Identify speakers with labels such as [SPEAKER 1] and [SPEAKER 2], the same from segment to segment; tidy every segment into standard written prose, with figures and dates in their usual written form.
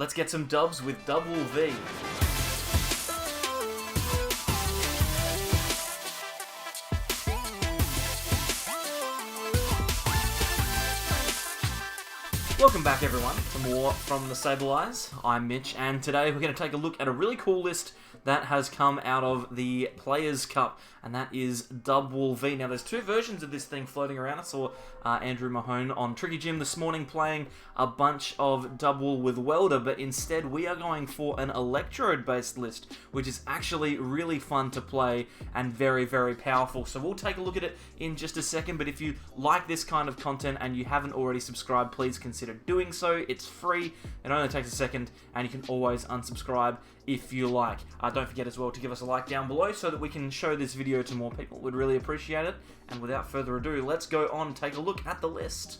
[SPEAKER 1] Let's get some dubs with Dubwool V. Welcome back everyone to more from the Sableyes. I'm Mitch, and today we're going to take a look at a really cool list that has come out of the Players' Cup, and that is Dubwool V. Now there's two versions of this thing floating around. I saw Andrew Mahone on Tricky Jim this morning playing a bunch of Dubwool with Welder, but instead we are going for an Electrode-based list, which is actually really fun to play and very, very powerful. So we'll take a look at it in just a second, but if you like this kind of content and you haven't already subscribed, please consider doing so. It's free, it only takes a second, and you can always unsubscribe if you like. Don't forget as well to give us a like down below so that we can show this video to more people. We'd really appreciate it. And without further ado, let's go on and take a look at the list.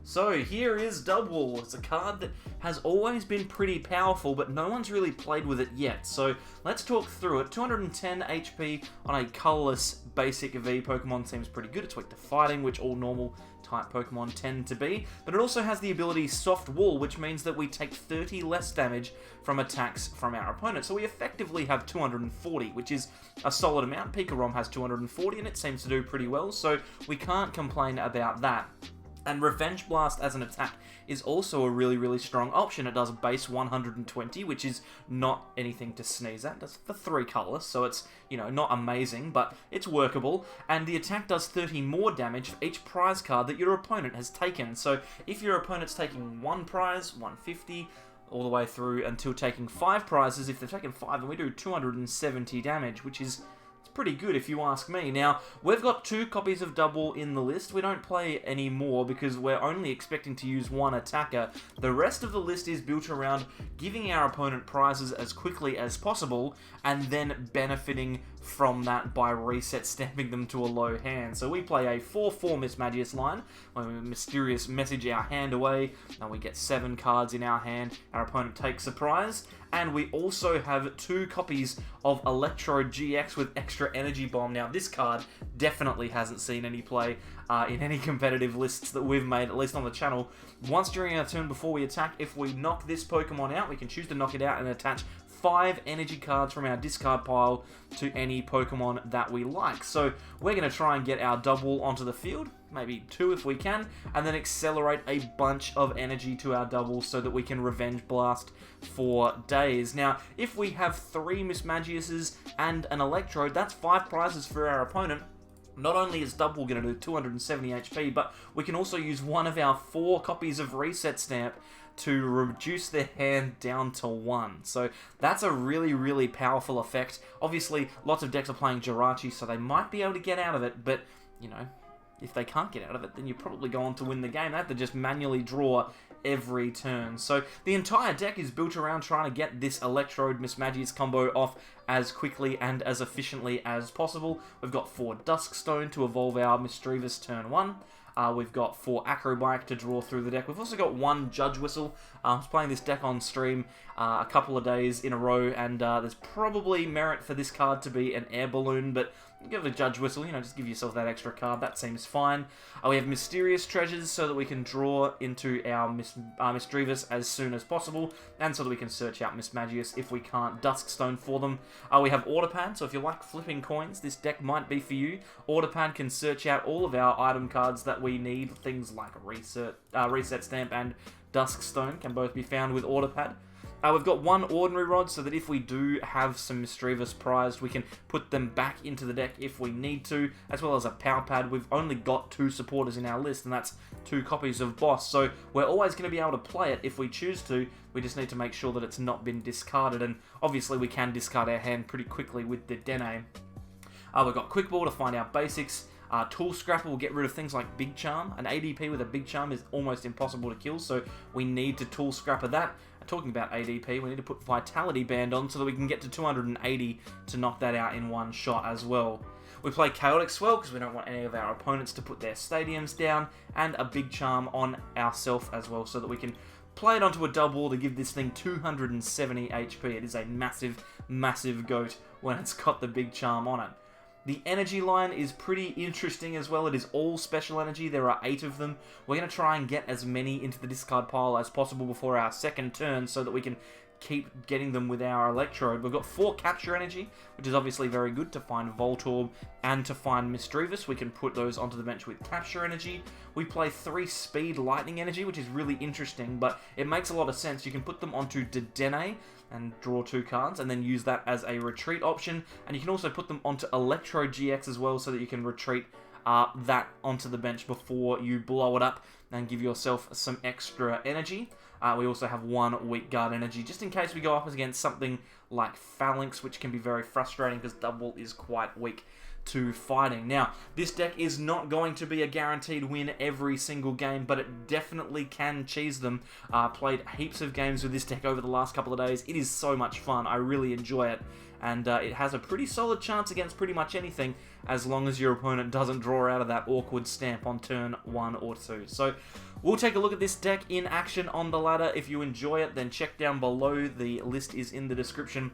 [SPEAKER 1] So here is Dubwool. It's a card that has always been pretty powerful, but no one's really played with it yet. So let's talk through it. 210 HP on a colorless basic V Pokemon seems pretty good. It's weak to fighting, which all normal type Pokemon tend to be, but it also has the ability Soft Wall, which means that we take 30 less damage from attacks from our opponent. So we effectively have 240, which is a solid amount. Pikarom has 240 and it seems to do pretty well, so we can't complain about that. And Revenge Blast as an attack is also a really, really strong option. It does base 120, which is not anything to sneeze at. That's for 3 colors, so it's, you know, not amazing, but it's workable. And the attack does 30 more damage for each prize card that your opponent has taken. So if your opponent's taking 1 prize, 150, all the way through until taking 5 prizes, if they've taken 5, then we do 270 damage, which is pretty good if you ask me. Now, we've got 2 copies of Dubwool in the list. We don't play any more because we're only expecting to use 1 attacker. The rest of the list is built around giving our opponent prizes as quickly as possible and then benefiting from that by reset stamping them to a low hand. So we play a 4/4 Mismagius line, where we mysterious message our hand away, and we get 7 cards in our hand. Our opponent takes a prize. And we also have 2 copies of Electrode-GX with extra energy bomb. Now, this card definitely hasn't seen any play in any competitive lists that we've made, at least on the channel. Once during our turn before we attack, if we knock this Pokemon out, we can choose to knock it out and attach 5 energy cards from our discard pile to any Pokemon that we like. So we're going to try and get our Dubwool onto the field, maybe 2 if we can, and then accelerate a bunch of energy to our Dubwool so that we can Revenge Blast for days. Now, if we have 3 Mismagiuses and an Electrode, that's 5 prizes for our opponent. Not only is Dubwool going to do 270 HP, but we can also use one of our 4 copies of Reset Stamp to reduce their hand down to 1. So that's a really, really powerful effect. Obviously, lots of decks are playing Jirachi, so they might be able to get out of it, but, you know, if they can't get out of it, then you're probably going to win the game. They have to just manually draw every turn. So the entire deck is built around trying to get this Electrode Mismagius combo off as quickly and as efficiently as possible. We've got 4 Dusk Stone to evolve our Misdreavus turn 1. We've got 4 Acrobike to draw through the deck. We've also got 1 Judge Whistle. I was playing this deck on stream a couple of days in a row, and there's probably merit for this card to be an air balloon, but give it a Judge Whistle, you know, just give yourself that extra card. That seems fine. We have Mysterious Treasures so that we can draw into our Misdreavus as soon as possible, and so that we can search out Mismagius if we can't Dusk Stone for them. We have Autopad, so if you like flipping coins, this deck might be for you. Autopad can search out all of our item cards that we need. Things like Reset Stamp and Dusk Stone can both be found with Autopad. We've got 1 Ordinary Rod, so that if we do have some Misdreavus prized, we can put them back into the deck if we need to, as well as a Pal Pad. We've only got 2 supporters in our list, and that's 2 copies of Boss, so we're always going to be able to play it if we choose to. We just need to make sure that it's not been discarded, and obviously we can discard our hand pretty quickly with the Dedenne. We've got Quick Ball to find our basics. Tool Scrapper will get rid of things like Big Charm. An ADP with a Big Charm is almost impossible to kill, so we need to Tool Scrapper that. Talking about ADP, we need to put Vitality Band on so that we can get to 280 to knock that out in one shot as well. We play Chaotic Swell because we don't want any of our opponents to put their stadiums down, and a Big Charm on ourselves as well so that we can play it onto a Dubwool to give this thing 270 HP. It is a massive, massive goat when it's got the Big Charm on it. The energy line is pretty interesting as well. It is all special energy. There are 8 of them. We're going to try and get as many into the discard pile as possible before our second turn so that we can keep getting them with our Electrode. We've got 4 capture energy, which is obviously very good to find Voltorb and to find Misdreavus. We can put those onto the bench with capture energy. We play 3 speed lightning energy, which is really interesting, but it makes a lot of sense. You can put them onto Dedenne and draw 2 cards, and then use that as a retreat option. And you can also put them onto Electrode-GX as well, so that you can retreat that onto the bench before you blow it up and give yourself some extra energy. We also have 1 weak guard energy, just in case we go up against something like Phalanx, which can be very frustrating because Dubwool is quite weak to fighting. Now, this deck is not going to be a guaranteed win every single game, but it definitely can cheese them. Played heaps of games with this deck over the last couple of days. It is so much fun. I really enjoy it. And it has a pretty solid chance against pretty much anything, as long as your opponent doesn't draw out of that awkward stamp on turn 1 or 2. So we'll take a look at this deck in action on the ladder. If you enjoy it, then check down below. The list is in the description.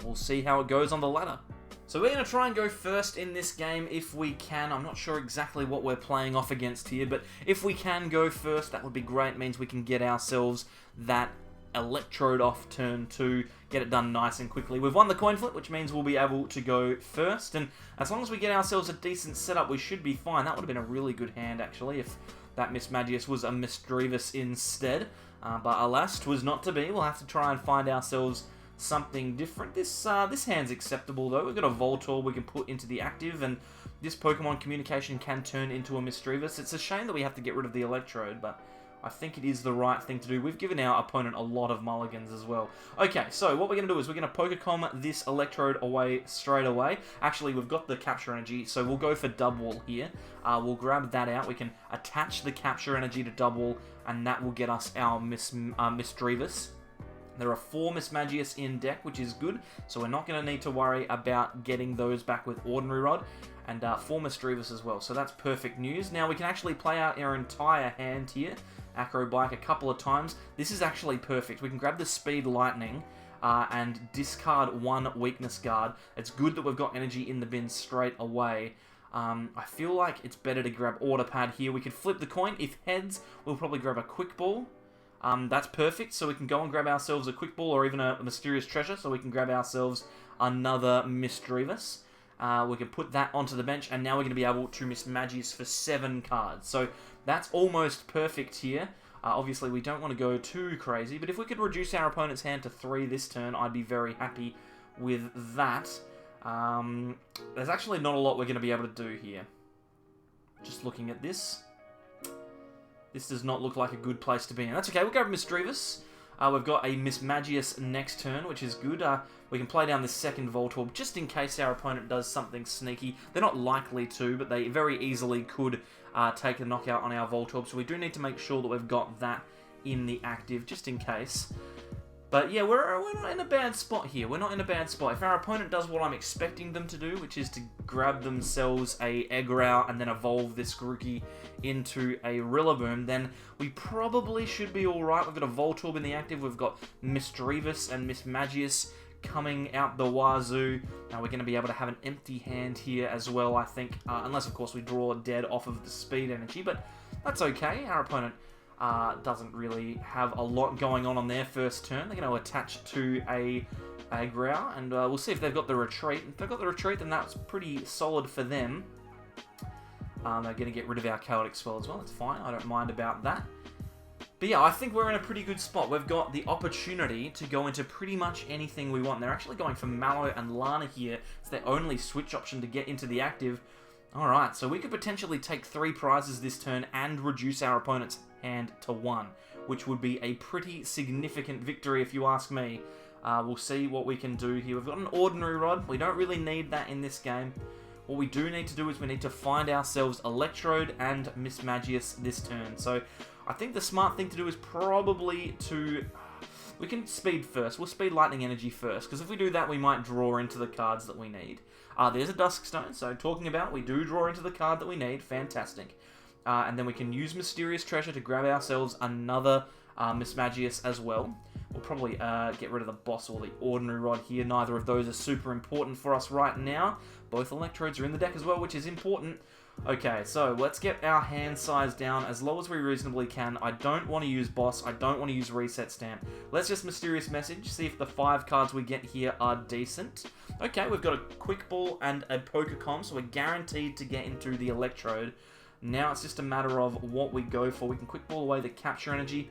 [SPEAKER 1] We'll see how it goes on the ladder. So we're going to try and go first in this game if we can. I'm not sure exactly what we're playing off against here, but if we can go first, that would be great. It means we can get ourselves that Electrode off turn 2, get it done nice and quickly. We've won the coin flip, which means we'll be able to go first, and as long as we get ourselves a decent setup, we should be fine. That would have been a really good hand, actually, if that Mismagius was a Misdreavus instead, but alas, 'twas not to be. We'll have to try and find ourselves something different. This hand's acceptable, though. We've got a Voltorb we can put into the active, and this Pokemon Communication can turn into a Misdreavus. It's a shame that we have to get rid of the Electrode, but I think it is the right thing to do. We've given our opponent a lot of mulligans as well. Okay, so what we're going to do is we're going to Pokecom this Electrode away straight away. Actually, we've got the capture energy, so we'll go for Dubwool here. We'll grab that out. We can attach the capture energy to Dubwool, and that will get us our Misdreavus. There are 4 Mismagius in deck, which is good, so we're not going to need to worry about getting those back with Ordinary Rod, and 4 Misdreavus as well, so that's perfect news. Now we can actually play out our entire hand here, Acro Bike a couple of times. This is actually perfect. We can grab the Speed Lightning and discard 1 Weakness Guard. It's good that we've got energy in the bin straight away. I feel like it's better to grab Order Pad here. We could flip the coin. If heads, we'll probably grab a Quick Ball. That's perfect, so we can go and grab ourselves a Quick Ball or even a Mysterious Treasure, so we can grab ourselves another Misdreavus. We can put that onto the bench, and now we're going to be able to Mismagius for 7 cards. So that's almost perfect here. Obviously, we don't want to go too crazy, but if we could reduce our opponent's hand to 3 this turn, I'd be very happy with that. There's actually not a lot we're going to be able to do here. Just looking at this. This does not look like a good place to be in. That's okay, we'll go with Misdreavus. We've got a Mismagius next turn, which is good. We can play down the second Voltorb, just in case our opponent does something sneaky. They're not likely to, but they very easily could take a knockout on our Voltorb, so we do need to make sure that we've got that in the active, just in case. But yeah, we're not in a bad spot here. We're not in a bad spot. If our opponent does what I'm expecting them to do, which is to grab themselves a Eggrow and then evolve this Grookey into a Rillaboom, then we probably should be alright. We've got a Voltorb in the active. We've got Misdreavus and Mismagius coming out the wazoo. Now we're going to be able to have an empty hand here as well, I think. Unless, of course, we draw dead off of the speed energy. But that's okay. Our opponent doesn't really have a lot going on their first turn. They're going to attach to a Eggrow, and we'll see if they've got the retreat. If they've got the retreat, then that's pretty solid for them. They're going to get rid of our Chaotic Swell as well. That's fine. I don't mind about that. But yeah, I think we're in a pretty good spot. We've got the opportunity to go into pretty much anything we want. They're actually going for Mallow and Lana here. It's their only switch option to get into the active. Alright, so we could potentially take 3 prizes this turn and reduce our opponent's hand to 1, which would be a pretty significant victory if you ask me. We'll see what we can do here. We've got an Ordinary Rod. We don't really need that in this game. What we do need to do is we need to find ourselves Electrode and Mismagius this turn. So I think the smart thing to do is probably to... We can speed first. We'll speed Lightning Energy first, because if we do that, we might draw into the cards that we need. There's a Dusk Stone, so talking about, we do draw into the card that we need. Fantastic. And then we can use Mysterious Treasure to grab ourselves another Mismagius as well. We'll probably get rid of the boss or the ordinary rod here. Neither of those are super important for us right now. Both electrodes are in the deck as well, which is important. Okay, so let's get our hand size down as low as we reasonably can. I don't want to use boss. I don't want to use reset stamp. Let's just mysterious message, see if the 5 cards we get here are decent. Okay, we've got a quick ball and a Pokécom, so we're guaranteed to get into the electrode. Now it's just a matter of what we go for. We can quick ball away the capture energy.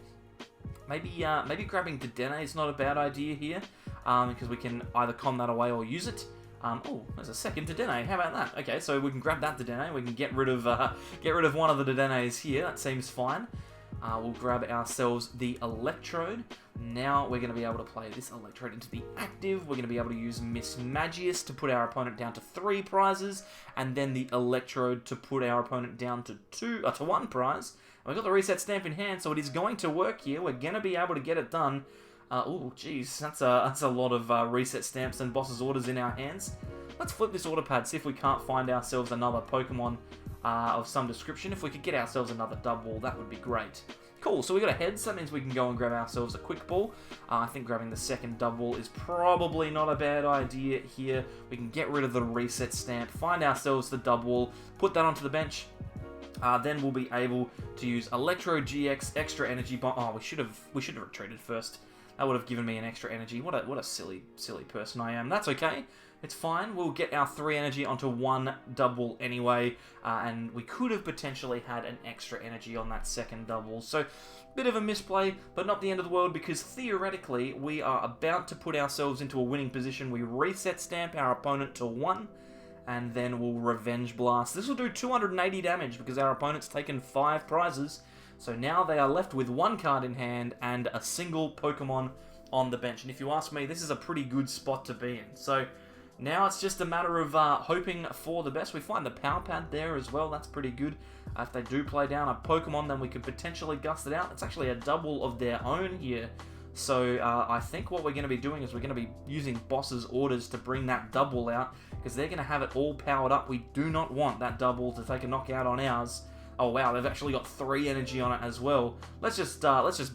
[SPEAKER 1] Maybe grabbing Dedenne is not a bad idea here, because we can either con that away or use it. Oh, there's a second Dedenne. How about that? Okay, so we can grab that Dedenne. We can get rid of one of the Dedennes here. That seems fine. We'll grab ourselves the Electrode. Now we're going to be able to play this Electrode into the active. We're going to be able to use Mismagius to put our opponent down to 3 prizes, and then the Electrode to put our opponent down to 1 prize. And we've got the Reset Stamp in hand, so it is going to work here. We're going to be able to get it done. Oh, geez, that's a lot of reset stamps and boss's orders in our hands. Let's flip this order pad, see if we can't find ourselves another Pokemon of some description. If we could get ourselves another Dubwool, that would be great. Cool, so we got a head, so that means we can go and grab ourselves a quick ball. I think grabbing the second Dubwool is probably not a bad idea here. We can get rid of the reset stamp, find ourselves the Dubwool, put that onto the bench. Then we'll be able to use Electrode-GX extra energy bomb. Oh, we should have retreated first. That would have given me an extra energy. What a silly person I am. That's okay. It's fine. We'll get our 3 energy onto 1 Dubwool anyway, and we could have potentially had an extra energy on that second Dubwool. So, bit of a misplay, but not the end of the world, because theoretically we are about to put ourselves into a winning position. We reset stamp our opponent to 1, and then we'll Revenge Blast. This will do 280 damage because our opponent's taken 5 prizes. So now they are left with 1 card in hand and a single Pokemon on the bench. And if you ask me, this is a pretty good spot to be in. So now it's just a matter of hoping for the best. We find the Pal Pad there as well. That's pretty good. If they do play down a Pokemon, then we could potentially gust it out. It's actually a Dubwool of their own here. So I think what we're going to be doing is we're going to be using boss's orders to bring that Dubwool out, because they're going to have it all powered up. We do not want that Dubwool to take a knockout on ours. Oh wow, they've actually got 3 energy on it as well. Let's just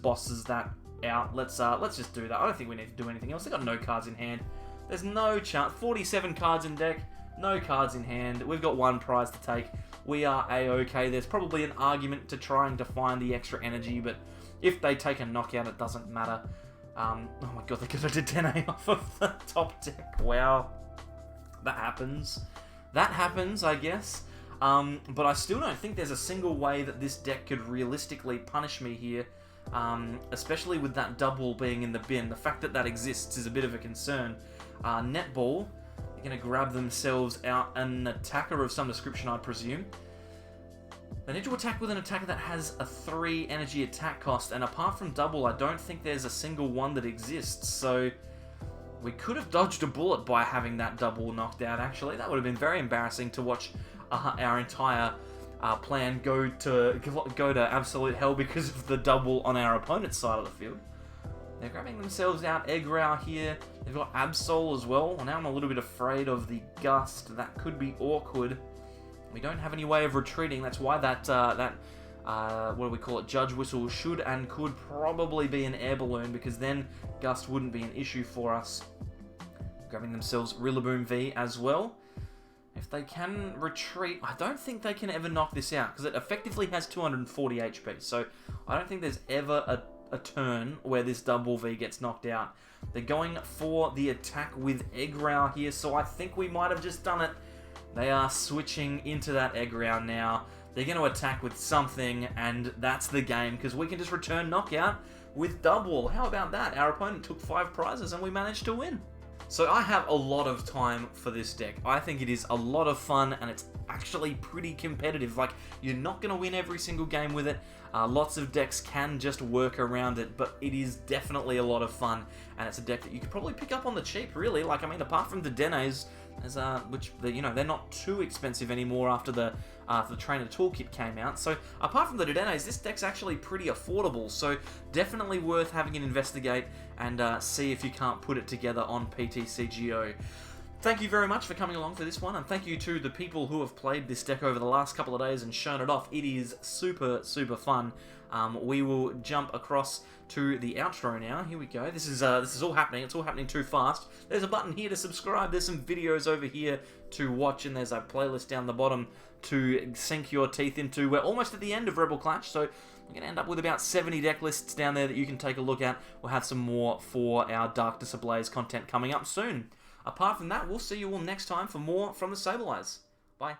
[SPEAKER 1] bosses that out. Let's just do that. I don't think we need to do anything else. They've got no cards in hand. There's no chance. 47 cards in deck, no cards in hand. We've got 1 prize to take. We are A-okay. There's probably an argument to trying to find the extra energy, but if they take a knockout, it doesn't matter. Oh my god, they got a Dedenne off of the top deck. Wow. That happens. That happens, I guess. But I still don't think there's a single way that this deck could realistically punish me here, especially with that Dubwool being in the bin. The fact that that exists is a bit of a concern. Netball, they're going to grab themselves out an attacker of some description, I presume. They need to attack with an attacker that has a 3 energy attack cost, and apart from Dubwool, I don't think there's a single one that exists, so we could have dodged a bullet by having that Dubwool knocked out, actually. That would have been very embarrassing to watch our entire plan go to absolute hell because of the Dubwool on our opponent's side of the field. They're grabbing themselves out Eggrow here. They've got Absol as well. Now I'm a little bit afraid of the Gust. That could be awkward. We don't have any way of retreating. That's why that what do we call it? Judge Whistle should and could probably be an air balloon, because then Gust wouldn't be an issue for us. Grabbing themselves Rillaboom V as well. If they can retreat, I don't think they can ever knock this out, because it effectively has 240 HP. So I don't think there's ever a turn where this Dubwool V gets knocked out. They're going for the attack with Eggrow here, so I think we might have just done it. They are switching into that Eggrow now. They're going to attack with something, and that's the game, because we can just return knockout with Dubwool. How about that? Our opponent took 5 prizes, and we managed to win. So I have a lot of time for this deck. I think it is a lot of fun, and it's actually pretty competitive. Like, you're not going to win every single game with it. Lots of decks can just work around it, but it is definitely a lot of fun, and it's a deck that you could probably pick up on the cheap, really. Like, I mean, apart from the Dedennes, which they're not too expensive anymore after the trainer toolkit came out. So apart from the Dedennes, this deck's actually pretty affordable. So definitely worth having an investigate and see if you can't put it together on PTCGO. thank you very much for coming along for this one, and thank you to the people who have played this deck over the last couple of days and shown it off. It is super, super fun. We will jump across to the outro now. Here we go. This is all happening. It's all happening too fast. There's a button here to subscribe. There's some videos over here to watch, and there's a playlist down the bottom to sink your teeth into. We're almost at the end of Rebel Clash, so we're going to end up with about 70 deck lists down there that you can take a look at. We'll have some more for our Darkness Ablaze content coming up soon. Apart from that, we'll see you all next time for more from the Sableyes. Bye.